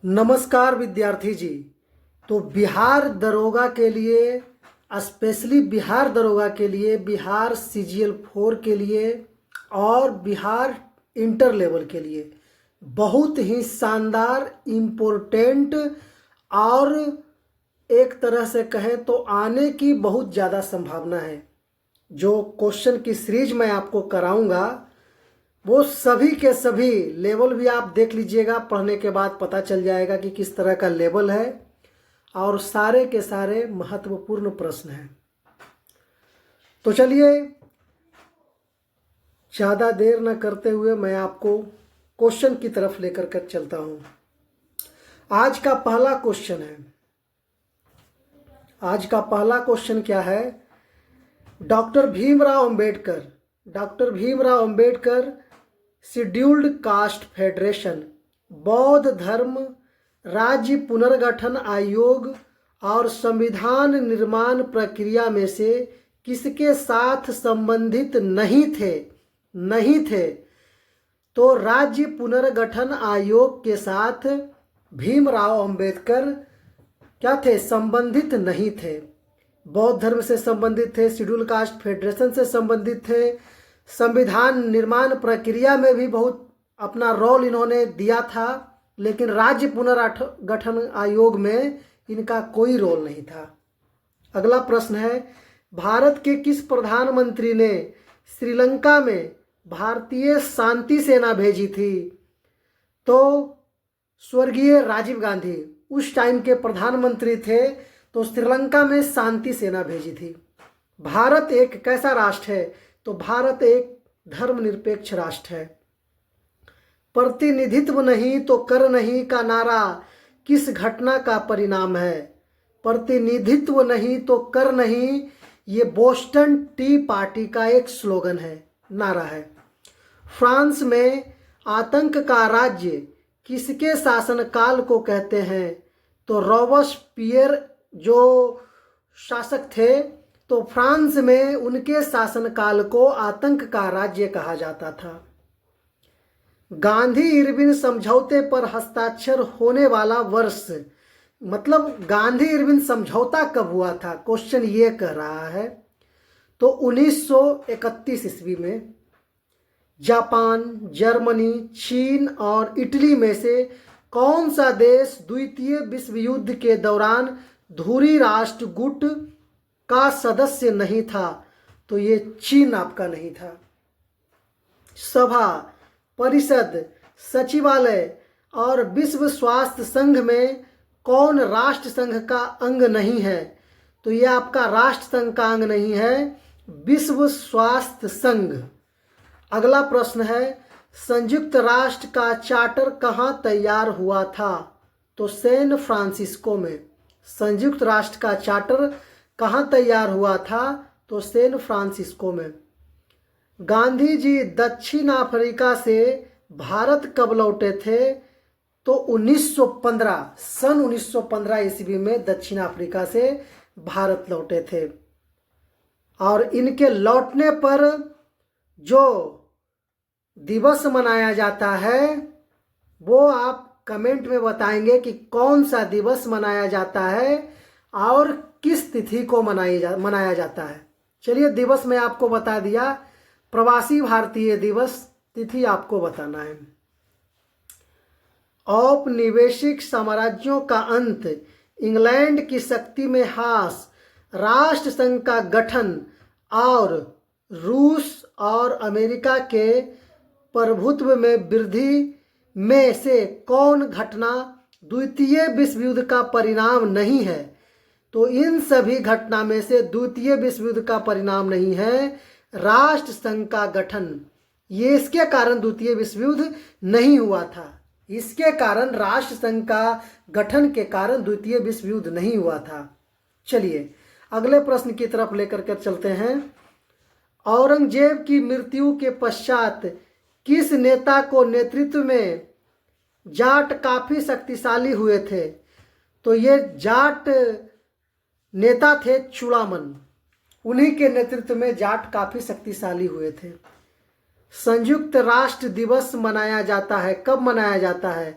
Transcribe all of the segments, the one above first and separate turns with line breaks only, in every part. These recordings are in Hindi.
नमस्कार विद्यार्थी जी। तो बिहार दरोगा के लिए, स्पेशली बिहार दरोगा के लिए, बिहार सीजीएल 4 के लिए और बिहार इंटर लेवल के लिए बहुत ही शानदार, इम्पोर्टेंट और एक तरह से कहें तो आने की बहुत ज़्यादा संभावना है। जो क्वेश्चन की सीरीज मैं आपको कराऊंगा वो सभी के सभी लेवल भी आप देख लीजिएगा, पढ़ने के बाद पता चल जाएगा कि किस तरह का लेवल है और सारे के सारे महत्वपूर्ण प्रश्न हैं। तो चलिए ज़्यादा देर न करते हुए मैं आपको क्वेश्चन की तरफ लेकर कर चलता हूँ। आज का पहला क्वेश्चन है। आज का पहला क्वेश्चन क्या है? Doctor Bhimrao Ambedkar scheduled caste federation, बौद्ध धर्म राज्य पुनर्गठन आयोग और संविधान निर्माण प्रक्रिया में से किसके साथ संबंधित नहीं थे? तो राज्य पुनर्गठन आयोग के साथ भीमराव अंबेडकर क्या थे? संबंधित नहीं थे। बौद्ध धर्म से संबंधित थे, शेड्यूल कास्ट फेडरेशन से संबंधित थे, संविधान निर्माण प्रक्रिया में भी बहुत अपना रोल इन्होंने दिया था, लेकिन राज्य पुनर्गठन आयोग में इनका कोई रोल नहीं था। अगला प्रश्न है, भारत के किस प्रधानमंत्री ने श्रीलंका में भारतीय शांति सेना भेजी थी? तो स्वर्गीय राजीव गांधी उस टाइम के प्रधानमंत्री थे, तो श्रीलंका में शांति सेना भेजी थी। भारत एक कैसा राष्ट्र है? तो भारत एक धर्मनिरपेक्ष राष्ट्र है। प्रतिनिधित्व नहीं तो कर नहीं का नारा किस घटना का परिणाम है? प्रतिनिधित्व नहीं तो कर नहीं, ये बोस्टन टी पार्टी का एक स्लोगन है, नारा है। फ्रांस में आतंक का राज्य किसके शासनकाल को कहते हैं? तो रॉबespierre जो शासक थे, तो फ्रांस में उनके शासनकाल को आतंक का राज्य कहा जाता था। गांधी इरविन समझौते पर हस्ताक्षर होने वाला वर्ष, मतलब गांधी इरविन समझौता कब हुआ था? क्वेश्चन ये कह रहा है। तो 1931 ईस्वी में जापान, जर्मनी, चीन और इटली में से कौन सा देश द्वितीय विश्व युद्ध के दौरान धुरी राष्ट्र गुट का सदस्य नहीं था? तो ये चीन आपका नहीं था। सभा, परिषद, सचिवालय और विश्व स्वास्थ्य संघ में कौन राष्ट्र संघ का अंग नहीं है? तो ये आपका राष्ट्र संघ का अंग नहीं है, विश्व स्वास्थ्य संघ। अगला प्रश्न है, संयुक्त राष्ट्र का चार्टर कहाँ तैयार हुआ था? तो सैन फ्रांसिस्को में। संयुक्त राष्ट्र का चार्टर कहाँ तैयार हुआ था? तो सैन फ्रांसिस्को में। गांधी जी दक्षिण अफ्रीका से भारत कब लौटे थे? तो 1915, सन 1915 ईस्वी में दक्षिण अफ्रीका से भारत लौटे थे। और इनके लौटने पर जो दिवस मनाया जाता है वो आप कमेंट में बताएंगे कि कौन सा दिवस मनाया जाता है और किस तिथि को मनाया जाता है। चलिए दिवस मैं आपको बता दिया, प्रवासी भारतीय दिवस, तिथि आपको बताना है। औपनिवेशिक साम्राज्यों का अंत, इंग्लैंड की शक्ति में ह्रास, राष्ट्र संघ का गठन और रूस और अमेरिका के प्रभुत्व में वृद्धि में से कौन घटना द्वितीय विश्व युद्ध का परिणाम नहीं है? तो इन सभी घटना में से द्वितीय विश्व युद्ध का परिणाम नहीं है राष्ट्र संघ का गठन। ये इसके कारण द्वितीय विश्व युद्ध नहीं हुआ था, इसके कारण राष्ट्र संघ का गठन के कारण द्वितीय विश्व युद्ध नहीं हुआ था। चलिए अगले प्रश्न की तरफ लेकर कर चलते हैं। औरंगजेब की मृत्यु के पश्चात किस नेता को नेतृत्व में जाट काफी शक्तिशाली हुए थे? तो ये जाट नेता थे चूड़ामन, उन्हीं के नेतृत्व में जाट काफी शक्तिशाली हुए थे। संयुक्त राष्ट्र दिवस मनाया जाता है, कब मनाया जाता है?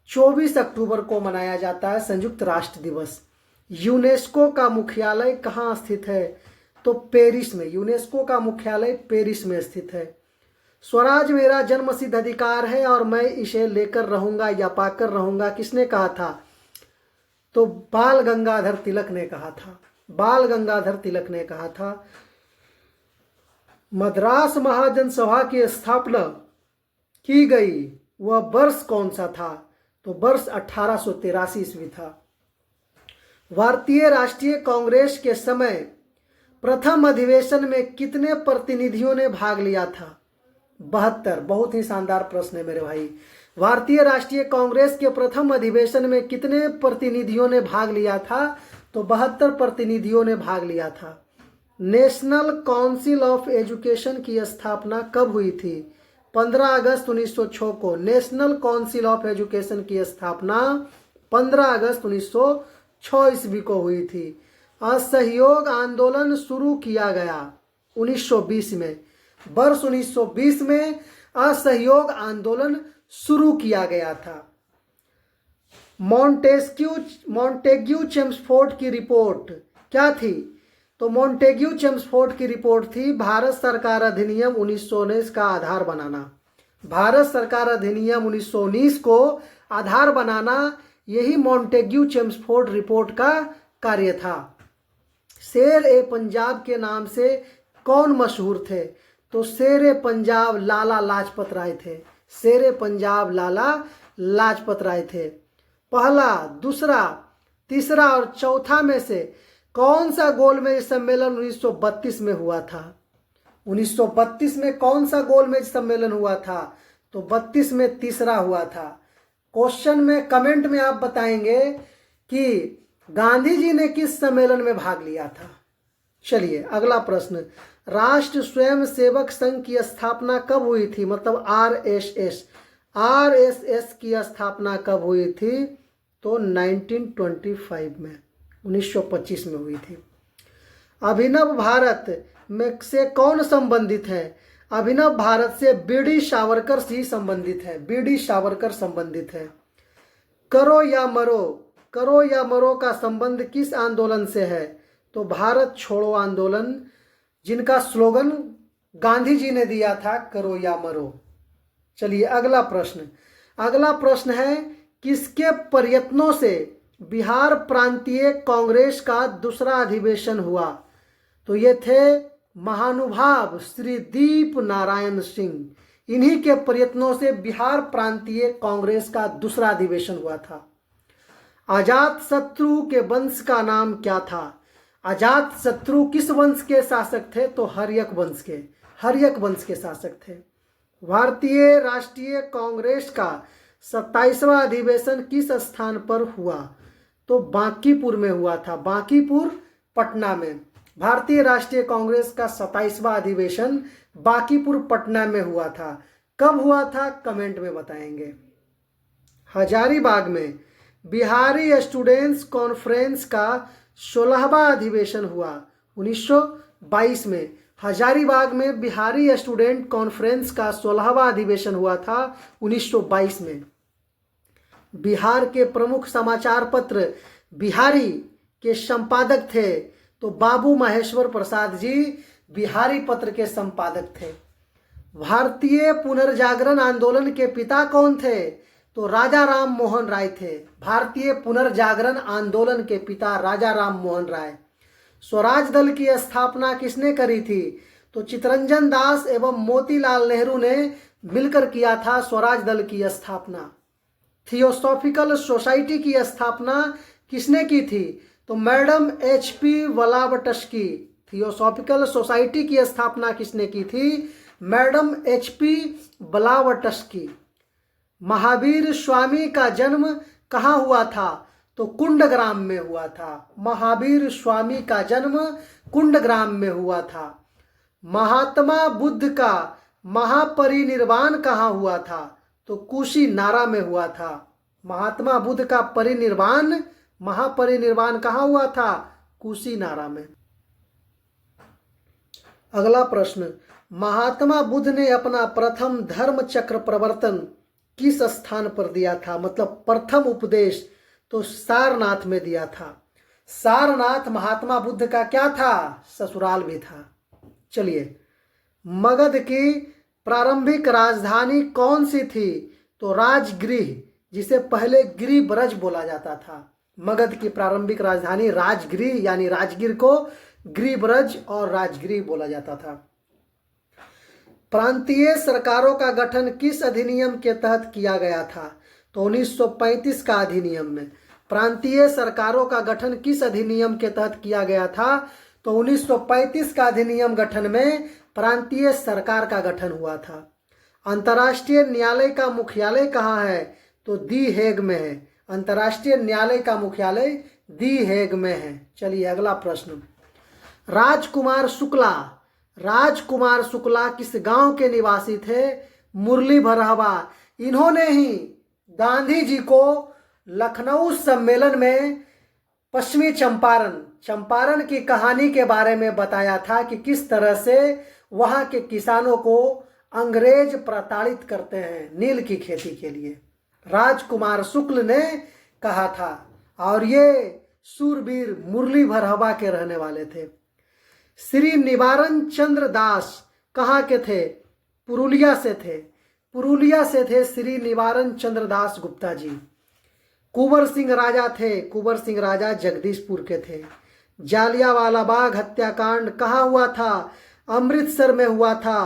24 अक्टूबर को मनाया जाता है संयुक्त राष्ट्र दिवस। यूनेस्को का मुख्यालय कहाँ स्थित है? तो पेरिस में। यूनेस्को का मुख्यालय पेरिस में स्थित है। स्वराज मेरा जन्मसिद्ध अधिकार है और मैं इसे लेकर रहूंगा या पाकर रहूंगा, किसने कहा था? तो बाल गंगाधर तिलक ने कहा था। बाल गंगाधर तिलक ने कहा था। मद्रास महाजन सभा की स्थापना की गई, वह वर्ष कौन सा था? तो वर्ष 1883 ईस्वी था। भारतीय राष्ट्रीय कांग्रेस के समय प्रथम अधिवेशन में कितने प्रतिनिधियों ने भाग लिया था? 72। बहुत ही शानदार प्रश्न है मेरे भाई। भारतीय राष्ट्रीय कांग्रेस के प्रथम अधिवेशन में कितने प्रतिनिधियों ने भाग लिया था? तो 72 प्रतिनिधियों ने भाग लिया था। नेशनल काउंसिल ऑफ एजुकेशन की स्थापना कब हुई थी? 15 अगस्त 1906 को नेशनल काउंसिल ऑफ एजुकेशन की स्थापना 15 अगस्त 1906 ईस्वी को हुई थी। असहयोग आंदोलन शुरू किया गया 1920 में। वर्ष 1920 में असहयोग आंदोलन शुरू किया गया था। मॉन्टेग्यू चेम्सफोर्ड की रिपोर्ट क्या थी? तो मॉन्टेग्यू चेम्सफोर्ड की रिपोर्ट थी भारत सरकार अधिनियम 1919 का आधार बनाना। भारत सरकार अधिनियम 1919 को आधार बनाना, यही मॉन्टेग्यू चेम्सफोर्ड रिपोर्ट का कार्य था। शेर ए पंजाब के नाम से कौन मशहूर थे? तो शेर ए पंजाब लाला लाजपत राय थे। शेर ए पंजाब लाला लाजपत राय थे। पहला, दूसरा, तीसरा और चौथा में से कौन सा गोलमेज सम्मेलन 1932 में हुआ था? 1932 में कौन सा गोलमेज सम्मेलन हुआ था? तो 32 में तीसरा हुआ था। क्वेश्चन में कमेंट में आप बताएंगे कि गांधी जी ने किस सम्मेलन में भाग लिया था। चलिए अगला प्रश्न, राष्ट्र स्वयं सेवक संघ की स्थापना कब हुई थी? मतलब आरएसएस की स्थापना कब हुई थी? तो 1925 में, 1925 में हुई थी। अभिनव भारत में से कौन संबंधित है? अभिनव भारत से बीडी सावरकर ही संबंधित है। बीडी सावरकर संबंधित है। करो या मरो का संबंध किस आंदोलन से है? तो भारत छोड़ो आंदोलन, जिनका स्लोगन गांधी जी ने दिया था, करो या मरो। चलिए अगला प्रश्न है, किसके प्रयत्नों से बिहार प्रांतीय कांग्रेस का दूसरा अधिवेशन हुआ? तो ये थे महानुभाव श्री दीप नारायण सिंह। इन्हीं के प्रयत्नों से बिहार प्रांतीय कांग्रेस का दूसरा अधिवेशन हुआ था। अजात शत्रु के वंश का नाम क्या था? अजात शत्रु किस वंश के शासक थे? तो हर्यक वंश के शासक थे। भारतीय राष्ट्रीय कांग्रेस का 27वां अधिवेशन किस स्थान पर हुआ? तो बांकीपुर में हुआ था। बांकीपुर पटना में। भारतीय राष्ट्रीय कांग्रेस का 27वां अधिवेशन बांकीपुर पटना में हुआ था। कब हुआ था? कमेंट में बताएंगे। हजारीबाग में बिहारी स्टूडेंट्स कॉन्फ्रेंस का 16वां अधिवेशन हुआ 1922 में। हजारीबाग में बिहारी स्टूडेंट कॉन्फ्रेंस का 16वां अधिवेशन हुआ था 1922 में। बिहार के प्रमुख समाचार पत्र बिहारी के संपादक थे, तो बाबू महेश्वर प्रसाद जी बिहारी पत्र के संपादक थे। भारतीय पुनर्जागरण आंदोलन के पिता कौन थे? तो राजा राम मोहन राय थे। भारतीय पुनर्जागरण आंदोलन के पिता राजा राम मोहन राय। स्वराज दल की स्थापना किसने करी थी? तो चितरंजन दास एवं मोतीलाल नेहरू ने मिलकर किया था स्वराज दल की स्थापना। थियोसॉफिकल सोसाइटी की स्थापना किसने की थी? तो मैडम HP ब्लावटस्की। थियोसॉफिकल सोसाइटी की स्थापना किसने की थी? Madam HP ब्लावटस्की। महावीर स्वामी का जन्म कहाँ हुआ था? तो कुंडग्राम में हुआ था। महावीर स्वामी का जन्म कुंडग्राम में हुआ था। महात्मा बुद्ध का महापरिनिर्वाण कहाँ हुआ था? तो कुशीनारा में हुआ था। महात्मा बुद्ध का महापरिनिर्वाण कहाँ हुआ था? कुशीनारा में। अगला प्रश्न, महात्मा बुद्ध ने अपना प्रथम धर्म चक्र प्रवर्तन किस स्थान पर दिया था? मतलब प्रथम उपदेश तो सारनाथ में दिया था। सारनाथ महात्मा बुद्ध का क्या था? ससुराल भी था। चलिए, मगध की प्रारंभिक राजधानी कौन सी थी? तो राजगृह, जिसे पहले गिरिब्रज बोला जाता था। मगध की प्रारंभिक राजधानी राजगृह, यानी राजगीर को गिरिब्रज और राजगृह बोला जाता था। प्रांतीय सरकारों का गठन किस अधिनियम के तहत किया गया था? तो 1935 का अधिनियम में। प्रांतीय सरकारों का गठन किस अधिनियम के तहत किया गया था? तो 1935 का अधिनियम गठन में प्रांतीय सरकार का गठन हुआ था। अंतर्राष्ट्रीय न्यायालय का मुख्यालय कहाँ है? तो दी हेग में है। अंतर्राष्ट्रीय न्यायालय का मुख्यालय दी हेग में है। चलिए अगला प्रश्न। राजकुमार शुक्ला किस गांव के निवासी थे? मुरली भरहवा। इन्होंने ही गांधी जी को लखनऊ सम्मेलन में पश्चिमी चंपारण की कहानी के बारे में बताया था कि किस तरह से वहां के किसानों को अंग्रेज प्रताड़ित करते हैं नील की खेती के लिए। राजकुमार शुक्ल ने कहा था और ये सूरवीर मुरली भरहवा के रहने वाले थे। श्री निवारण चंद्र दास कहाँ के थे? पुरुलिया से थे श्री निवारण चंद्र दास गुप्ता जी। कुंवर सिंह राजा जगदीशपुर के थे। जालियांवाला बाग हत्याकांड कहाँ हुआ था? अमृतसर में हुआ था।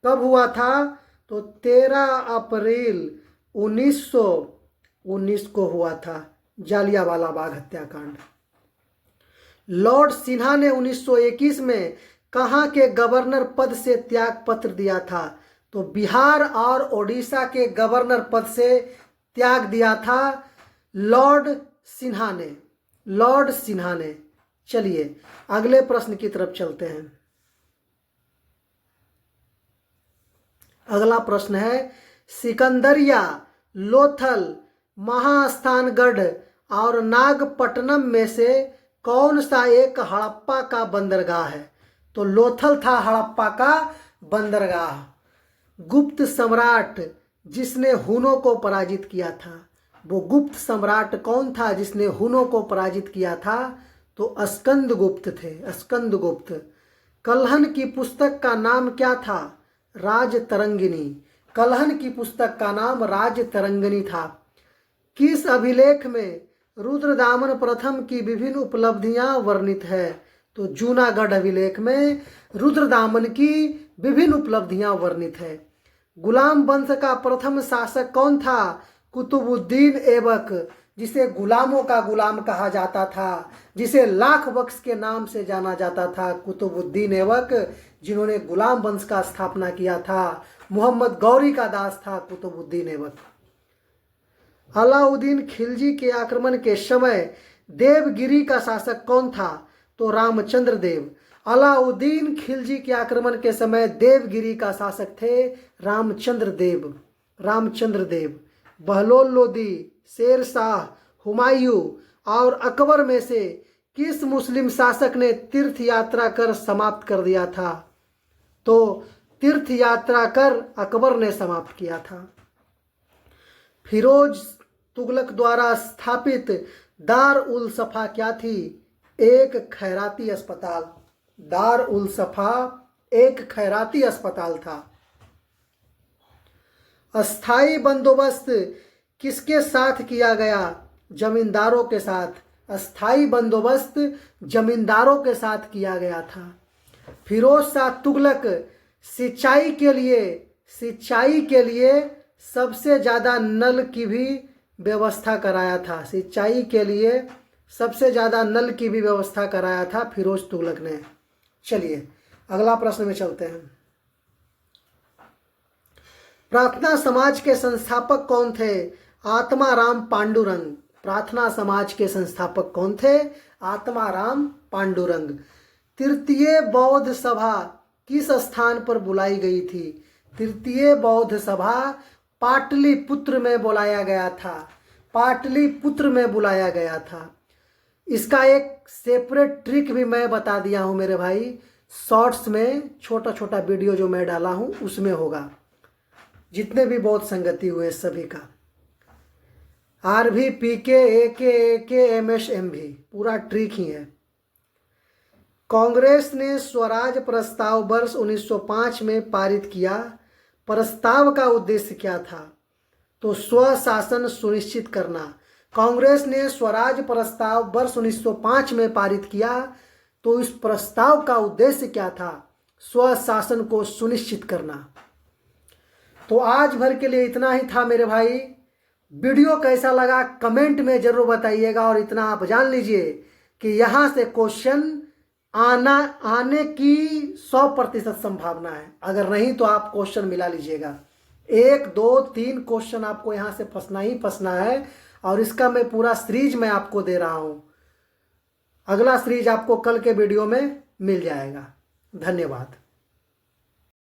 कब हुआ था? तो 13 अप्रैल 1919 को हुआ था जालियांवाला बाग हत्याकांड। लॉर्ड सिन्हा ने 1921 में कहाँ के गवर्नर पद से त्याग पत्र दिया था? तो बिहार और ओडिशा के गवर्नर पद से त्याग दिया था लॉर्ड सिन्हा ने। चलिए अगले प्रश्न की तरफ चलते हैं। अगला प्रश्न है, सिकंदरिया, लोथल, महास्थानगढ़ और नागपट्टनम में से कौन सा एक हड़प्पा का बंदरगाह है? तो लोथल था हड़प्पा का बंदरगाह। गुप्त सम्राट जिसने हुनों को पराजित किया था, वो गुप्त सम्राट कौन था जिसने हुनों को पराजित किया था? तो स्कंदगुप्त थे, स्कंदगुप्त। कल्हन की पुस्तक का नाम क्या था? राजतरंगिणी। कल्हन की पुस्तक का नाम राजतरंगिणी था। किस अभिलेख में रुद्रदामन प्रथम की विभिन्न उपलब्धियां वर्णित है? तो जूनागढ़ अभिलेख में रुद्रदामन की विभिन्न उपलब्धियां वर्णित है। गुलाम वंश का प्रथम शासक कौन था? कुतुबुद्दीन ऐबक, जिसे गुलामों का गुलाम कहा जाता था, जिसे लाख बख्श के नाम से जाना जाता था। कुतुबुद्दीन ऐबक, जिन्होंने गुलाम वंश का स्थापना किया था। मोहम्मद गौरी का दास था कुतुबुद्दीन ऐबक। अलाउद्दीन खिलजी के आक्रमण के समय देवगिरी का शासक कौन था? तो रामचंद्र देव। अलाउद्दीन खिलजी के आक्रमण के समय देवगिरी का शासक थे रामचंद्र देव। बहलोल लोदी, शेर शाह, हुमायूं और अकबर में से किस मुस्लिम शासक ने तीर्थ यात्रा कर समाप्त कर दिया था? तो तीर्थ यात्रा कर अकबर ने समाप्त किया था। फिरोज तुगलक द्वारा स्थापित दार उल सफा क्या थी? एक खैराती अस्पताल। दार उल सफा एक खैराती अस्पताल था। अस्थाई बंदोबस्त किसके साथ किया गया? जमींदारों के साथ। अस्थाई बंदोबस्त जमींदारों के साथ किया गया था। फिरोज शाह तुगलक सिंचाई के लिए सबसे ज़्यादा नल की भी व्यवस्था कराया था। सिंचाई के लिए सबसे ज़्यादा नल की भी व्यवस्था कराया था फिरोज तुगलक ने। चलिए अगला प्रश्न में चलते हैं। प्रार्थना समाज के संस्थापक कौन थे? आत्माराम पांडुरंग। प्रार्थना समाज के संस्थापक कौन थे? आत्माराम पांडुरंग। तृतीय बौद्ध सभा किस स्थान पर बुलाई गई थी? तृतीय बौद्ध सभा पाटलिपुत्र में बुलाया गया था। इसका एक सेपरेट ट्रिक भी मैं बता दिया हूं मेरे भाई, शॉर्ट्स में छोटा छोटा वीडियो जो मैं डाला हूं उसमें होगा। जितने भी बौद्ध संगति हुए सभी का। RV PK AK MS MV पूरा ट्रिक ही है। कांग्रेस ने स्वराज प्रस्ताव वर्ष 1905 में पारित किया। प्रस्ताव का उद्देश्य क्या था? तो स्वशासन सुनिश्चित करना। कांग्रेस ने स्वराज प्रस्ताव वर्ष 1905 में पारित किया, तो इस प्रस्ताव का उद्देश्य क्या था? स्वशासन को सुनिश्चित करना। तो आज भर के लिए इतना ही था मेरे भाई। वीडियो कैसा लगा कमेंट में जरूर बताइएगा, और इतना आप जान लीजिए कि यहाँ से क्वेश्चन आने की 100% संभावना है। अगर नहीं तो आप क्वेश्चन मिला लीजिएगा। 1 2 3 क्वेश्चन आपको यहाँ से फंसना ही फंसना है, और इसका मैं पूरा सीरीज मैं आपको दे रहा हूँ। अगला सीरीज आपको कल के वीडियो में मिल जाएगा। धन्यवाद।